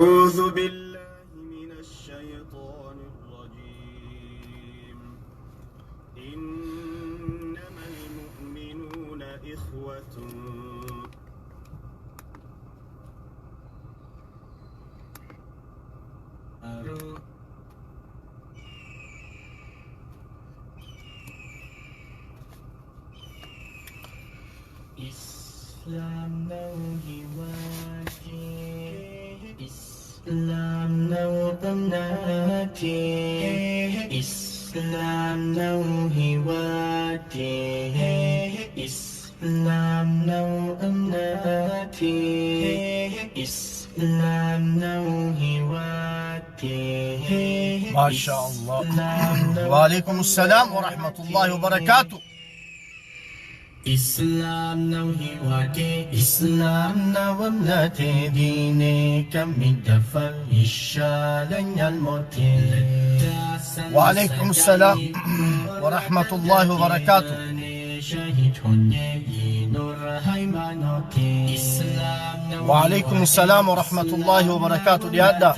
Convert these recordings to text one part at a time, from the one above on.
أعوذ بالله من الشيطان الرجيم إنما المؤمنون إخوة Islam now hiwati Islam now tamnati Islam now hiwati Islam now amnati Islam now hiwati ما شاء الله. وعليكم السلام ورحمة الله وبركاته. Islam now hiwati Islam now amnati dine kami dafal ishalan yalmotin وعليكم السلام ورحمة الله وبركاته. وعليكم السلام ورحمة الله وبركاته. لهذا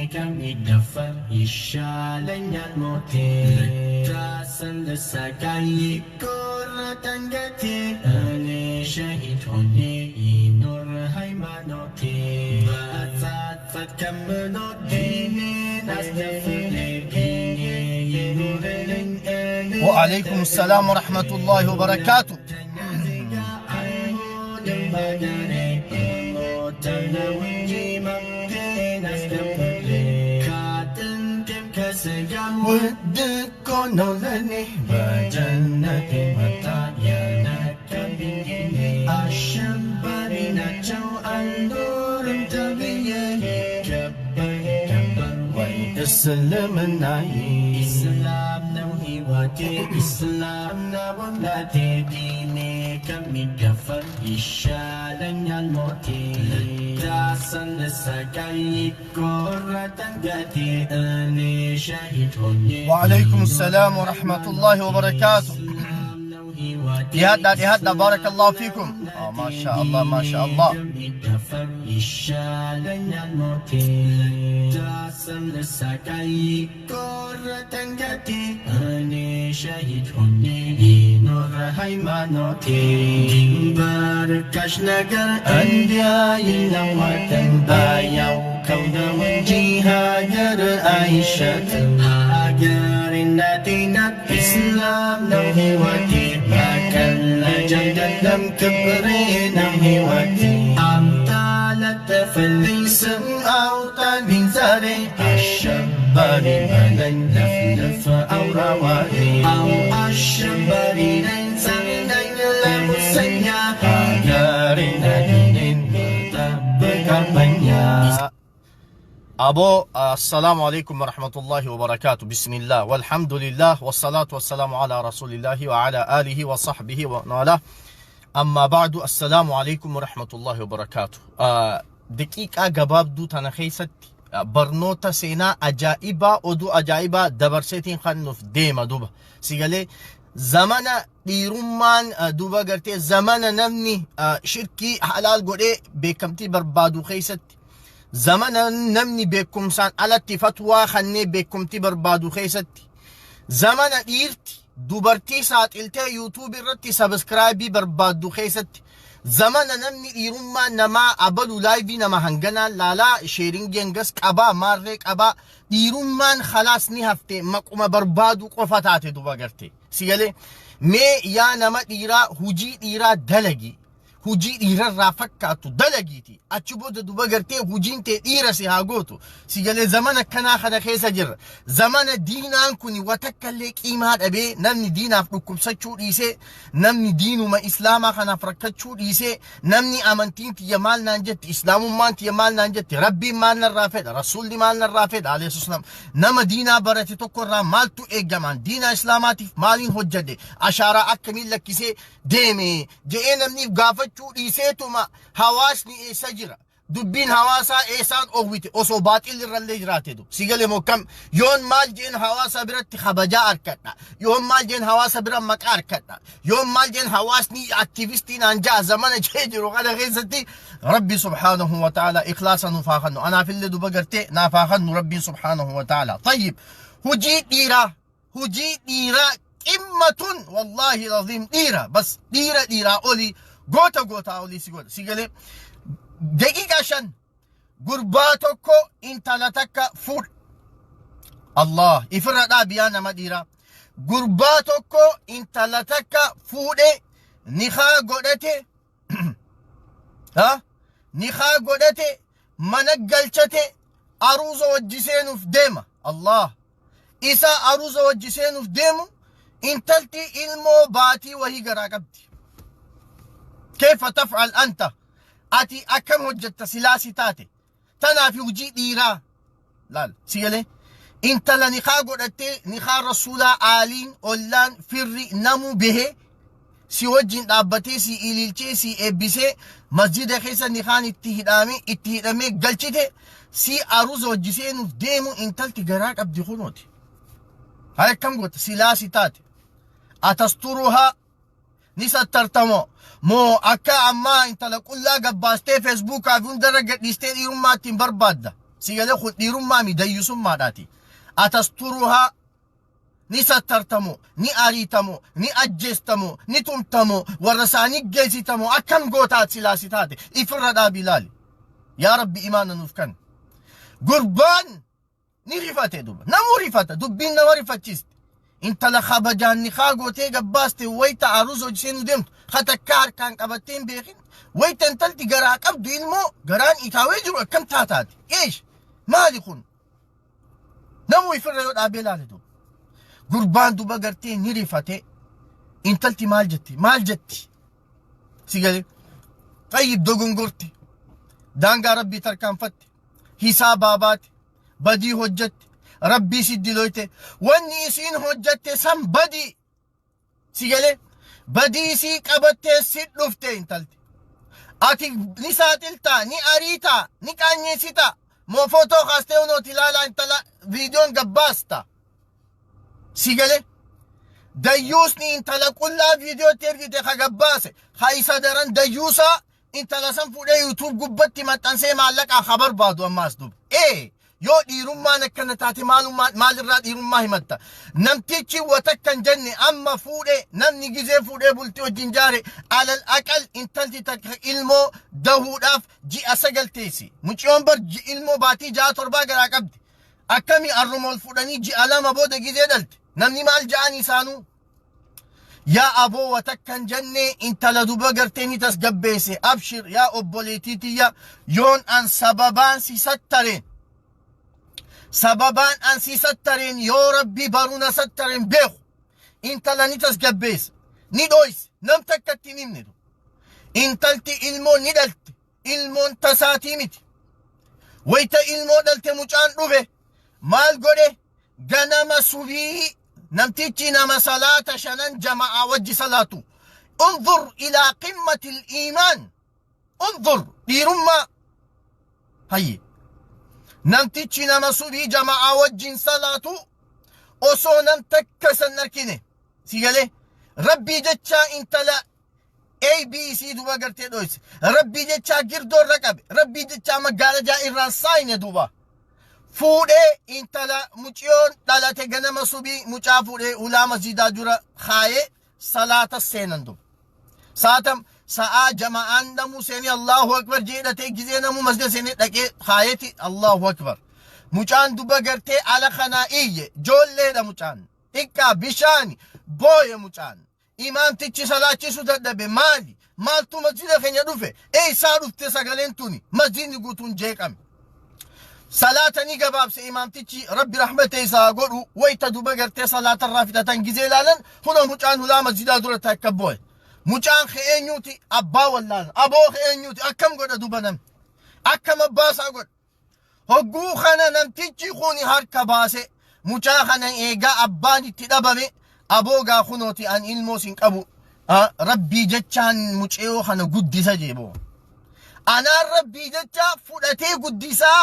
kami dapat isyalan yang motil selesai kali koratan gati ane syahid hone inur haimanoti batat fat kamunoti وعليكم السلام ورحمة الله وبركاته. ودك كونولني بجنة متعينة كبيري الشبرنا جو النور تبيني كبر ويسلم النعيم إسلام نوهي واتي إسلام نوالاتي ديني كمي كفر إشالا الموتي لتاسن لسكاي كورة قاتي أني شهيد هوني وعليكم السلام ورحمة الله وبركاته. لهذا بارك الله فيكم. ما شاء الله ما شاء الله. Islam nahiwati Makan lajang dalam keberina hiwati Amtalat falisam autan min zari Asyabari balan laf au rawari Au asyabari nansang lamusanya Agarin adinin bertabekapannya أبو السلام عليكم ورحمة الله وبركاته. بسم الله والحمد لله والصلاة والسلام على رسول الله وعلى آله وصحبه ومن أما بعد السلام عليكم ورحمة الله وبركاته. دقيقة قباب دو تنخيست برنوتا سينا أجائبا ودو أجائبا دبرسيتين خنف ديما دوبا سيقالي زمان ديرمان دوبا قرتي زمان نمني شركي حلال قولي بكمتي بربادو خيست زمانا نمني بكم سان على فتوى خني بكم تبربادو خيستي زمانا إيرتي دوبرتي ساعت إلتي يوتيوب رتي سبسكرايبي بربادو خيستي زمانا نمني إيرما نما أبلو لايفي نما هنگنا لالا شيرين جنگس كابا مارك أبا إيرمان خلاص نهفته مقوم بربادو قفتاتي دوبا گرتي سيالي مي يا نما إيرا هجي إيرا دلگي hujii dhiirarraa fakkaatu dalagiiti achi booda duba gartee hujiin tee dhiira si haa gootu si galee zamana akkanaa kana keessa jirra zamana diinaan kun watakkallee qiimaa dhabee namni diinaaf dhukkubsachuu dhiisee namni diinuma islaamaa kanaaf rakkachuu dhiisee namni amantiin tiyya maal naan jetti islaamummaan tiyya maal naan jetti rabbiin maal narraa fedha rasuulli maal narraa fedha alayhi nama diinaa barate tokkorraa maaltu eeggamaan diinaa islaamaatiif maaliin hojjade ashaaraa akkamiin lakkisee deeme je'ee namniif gaafachuu dhiiseetuma hawaasni eessa jira dubbiin hawaasaa eesaan oowwite osoo baaxilli irrallee jiraate du sigale moo kam yoon maal jeen hawaasa biratti kabajaa arkadha yoon maal jeen hawaasa bira maqaa arkadha yoon maal jeen hawaasni aktivistiin anja zamana jee jiru kana keessatti rabbi subhanahu wa ta'ala ikhlaasan nufaaqannu anaa fille duba gartee nafaaqannu rabbi subhanahu wa ta'ala tayyib hujii dhiiraa qimmatun wallahi lazim dhiira bas dhiira oli goota oli sigale daqiiqa 5 gurbaa tokko intala takka fuudh Allah ifirra dhaabiyaa nama dhiiraa gurbaa tokko intala takka fuudhe nikaa godhate mana galchate aruuza wajjiseenuuf deema Allah isa aruuza wajjiseenuuf deemu intalti ilmoo baatii wahii garaa qabdi kayfa taf'al anta ati akkam hojjetta silaasi taate tanaafi hujii dhiiraa laal sigale intala nikaa godhattee nikaa rasuulaa aaliin ollaan firri namu behe si wajjin dhaabbatee si ililchee si eebbisee masjida keessa nikaan itti hidhamee galchite si aruuza wajjiseenuuf deemu intalti garaa qabdi kunooti haa akkam goota silaasi taate atasturuhaa ni sattartamoo moo akka amma intala qullaa gabbaastee feesbuukaa fi hundarra gadhiistee dhiirummaa ittiin barbaadda sigale kun dhiirummaa mi dayyisummaadhaati atasturuhaa ni sattartamoo ni ariitamoo ni ajjeestamoo ni tumtamoo warra isaanii geessitamoo akkam gootaat silaasi taate ifirra dhaabi ilaali yaa rabbi imaana nuuf kan gurbaan ni rifate duba namuu rifata dubbiin nama rifachiiste intala kabajaan nikaa gootee gabbaaste wayta aruuza hojjeenu deemtu katakka harkaan qabatteen beekin wayta intalti garaa qabdu ilmoo garaan itaawee jiru akkam taataati eesh maali kun namuu ifirra yoo dhaabee ilaale duba gurbaan duba gartee ni rifate intalti maal jetti sigale tayyib dogongorti daangaa rabbii tarkaanfatte hisaabaa baate badii hojjette rabbii siddiloyte wanni isiin hojjette san badii sigale badii isii qabattee sit dhufte intalti ati ni saaxiltaa ni ariitaa ni qaanyeessitaa moo footoo kaastee unooti ilaalaa intala viidiyoon gabbaasta sigale dayyuusni intala qullaa viidiyootti ergite ka gabbaase ha isa daran dayyuusaa intala san fuudhee yuutuub gubbatti maxxansee maallaqaa ka barbaadu ammaas duba yoo dhiirummaan akkana taate maalirraa dhiirummaa himatta namtichi watakkan jenne amma fuudhe namni gizee fuudhee bultii wajjin jaare alal aqal intalti takka ilmoo dahuudhaaf ji'a 9 teessi muciyoon bar ilmoo baatii 6-7 garaa qabdi akkami arrumool fuudhanii ji'a 2 booda gizee dhalte namni maal ja'an isaanuu yaa aboo watakkan jenne intala duba gartee ni tasgabbeesse abshir yaa obboleetiitiyya yoon an sababaan si sattareen sababaan an si sattareen yoo rabbi baruna sattareen beeku intala ni tasgabbeessa ni dhoyse nam takkatti hin himne intalti ilmoo ni dhalte ilmoon tasaatii miti wayta ilmoo dhalte mucaan dhufe maal godhe ganama subii namtichi nama salaata 5 jamaa wajji salaatu انظر الى قمة الايمان انظر ديرما هي namtichi nama subii jamaa wajjin salaatu osoo nam takkasan narkine sigale rabbii jechaa intala ABC duba gartee dhoyse rabbii jechaa girdoorra qabe rabbii jechaa magaalajaa irraa saayine duba fuudhee intala muciyoon dhalate ganama subii mucaa fuudhee ulaa masjidaa dura kaayee salaata seenan duba saatam sa'a jama'an namu seni Allahu akbar jeedate gizee namu masjida seni dhaqee kaayeti Allahu akbar mucaan duba gartee ala khana'iyye joolleedha mucaan ikka bishaani booye mucaan imaamtichi salaachisu dadhabe maaltu masjida keenya dhufe isaa dhufte sagaleen tuni masjidni guutuun jeeqame salaatanii gabaabse imaamtichi rabbi rahmate isaa godhu wayta duba gartee salaatarraa fixatan gizee laalan huna mucaan hulaa masjidaa dura takka booye mucaan kheenyuuti abbaa wallaan aboo kheenyuuti akkam godha duba nam akkam abbaasaa godha hogguu kana namtichi kuni harka baase mucaa kana eegaa abbaan itti dhabame aboogaa kunooti an ilmoo sin qabu rabbii jechaan muceyoo kana guddisa jeeboo أنا ربي جتشا فلتي قدسا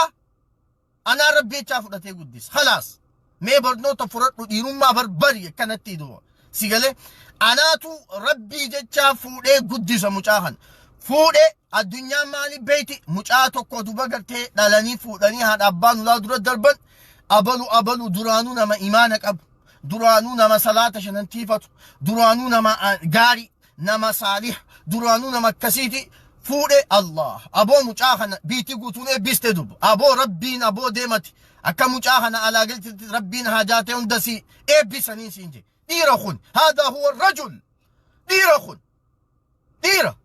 أنا ربي جتشا فلتي قدس خلاص مي برنو تفرط ديرون ما بربري كانت تيدو سيقالي أنا تو ربي جتشا فلتي قدس مجاهن فلتي الدنيا مالي بيتي مجاهتو قدو بغرتي دالاني فلتاني هاد أبانو لا درد دربن أبلو درانو نما إيمانك أب درانو نما صلاة شننتيفتو درانو نما غاري نما صالح درانو نما كسيتي فودي الله أبو مجاهنا بيتي قوتوني بيستدب أبو ربين أبو ديمتي أكا مجاهنا على قلت ربين حاجاتي اندسي إبي سنين سينجي ديرا خون هذا هو الرجل ديرا خون ديرا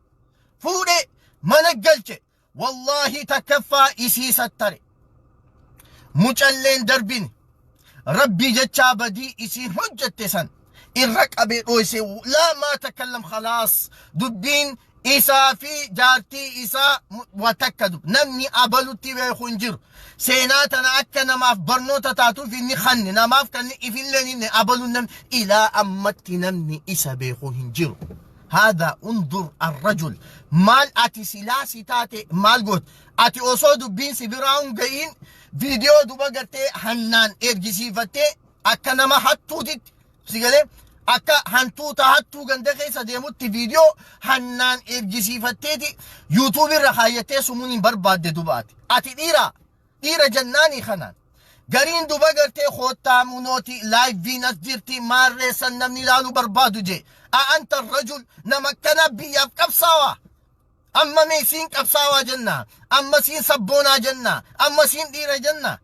فودي منقلت والله تكفى إسي ستري مجلين دربين ربي جتشا بدي إسي حجة سن الرك أبي رويسي لا ما تكلم خلاص دبين إسا في جارتي إسا وتكدب نمني أبلو تيبي خنجر سيناتنا أكا نماف برنوتا تاتو في النخن نماف كان إفلني أبلو نم إلى أمت نمني إسا بيخو هنجر هذا انظر الرجل مال أتي سلاسي تاتي مال قوت أتي أصودو بين سبراون قاين فيديو دوبا قرتي حنان إرجسي فتي أكا نما حتو ديت سيقالي أكا هنتوتا هاتو غندقي سديموتي فيديو حنان إرجسي فتيتي يوتيوب الرخايتي سموني برباد دوباتي أتي ديرا جناني خنان قرين دوبا قرتي خوتا منوتي لايف فينس ديرتي ماري سنمني لالو بربادو جي أنت الرجل نمكنا بيا كبساوا أما ميسين كبساوا جنة أما سين سبونا جنة أما سين ديرا جنة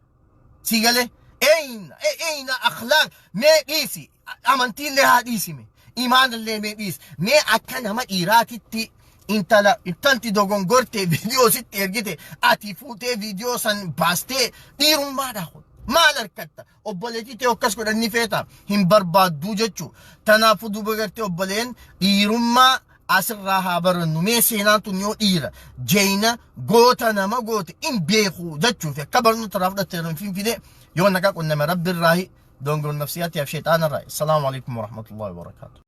سيقالي أين أخلاق ميقيسي أمانتين لها ديسي إيمان اللي ميقيس مي أكنا ما إيراتي تي انتلتي دوغن غورتي فيديو ستي ارجيتي اتي فوتي فيديو سن باستي ديرون ما داخل ما لركتا اوبوليتي تي اوكاس كو دني فيتا هم برباد دوجچو تنافو دو بغرتي اوبولين ديرون ما اسر راها برنو مي سينان تنيو ديرا جينا غوتا نما غوت ان بيخو جچو في كبرنو طرف دترن فين فيدي يونكا كنا رب الراهي دونغ النفسيات يا شيطان الراي السلام عليكم ورحمه الله وبركاته